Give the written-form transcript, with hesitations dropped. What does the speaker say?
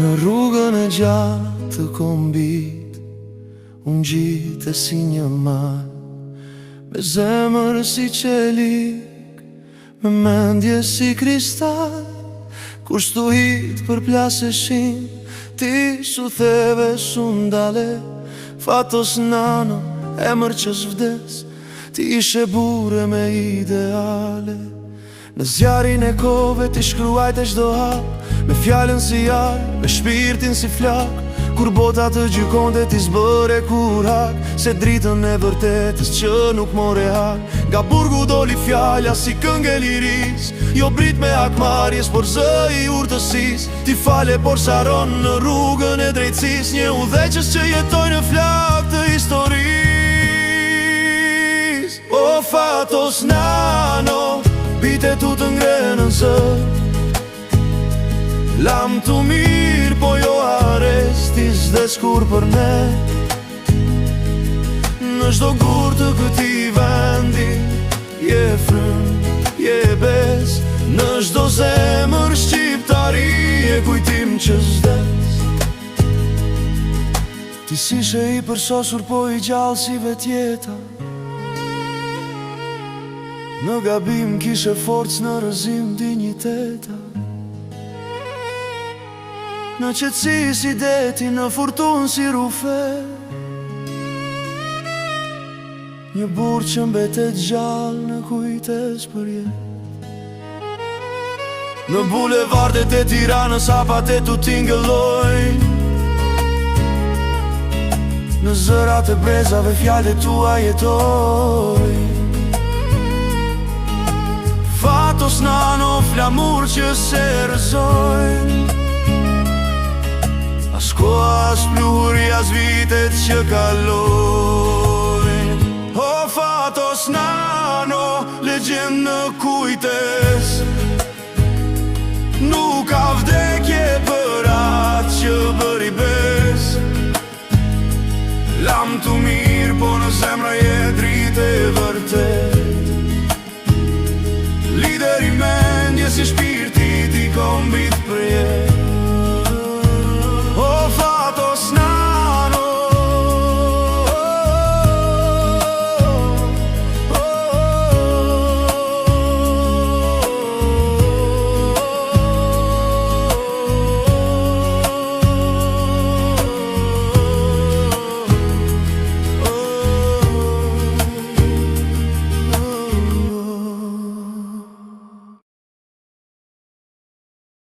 Në rrugën e gjatë të kombit, unë gjite si një mal, me zemër si qelik, me mendje si kristal. Kur shtuhit për plaseshin, ti su theve su ndale. Fatos nano, emër që s'vdes, ti ishe bure me ideale. Në zjarin e kove ti shkruajt e çdo hap, me fjallën si jarë, me shpirtin si flak. Kur bota të gjykonte ti zbëre kurhak, se dritën e vërtetës që nuk more hak. Nga burgu doli fjalla si këngë e liris, jo brit me akmarjes, por zë i urtësis. Ti fale por saron në rrugën e drejtësis, një udhëheqës që jetoj në flak të historis. O fatos nano, pite tu të ngrenë në zër, lam të mirë po jo arestis dhe s'kur për ne. Në çdo gur të këti vendi, je frymë, je bes. Në çdo zemër shqiptari, je kujtim që s'des. Ti s'ishe i përsosur po i gjallë si vetjeta, në gabim kishe forcë, në rëzim dinjiteta. Në qetësi si deti, në furtun si rufe, një burë që mbetet gjallë në kujtes për jetë. Në bulevardet e Tiranës hapat e tu tingëllojnë, në zërat e brezave fjallet tua jetojnë. Fatos nano, flamur që se rëzojnë, as koha, as pluri, as vitet që kalojnë. O fatos nano, legjend në kujtes, nuk ka vdekje për atë që bëri bes. Lam të mirë, po në zemra je dritë e vërtet. Lider i mendje si shpirti ti kombit,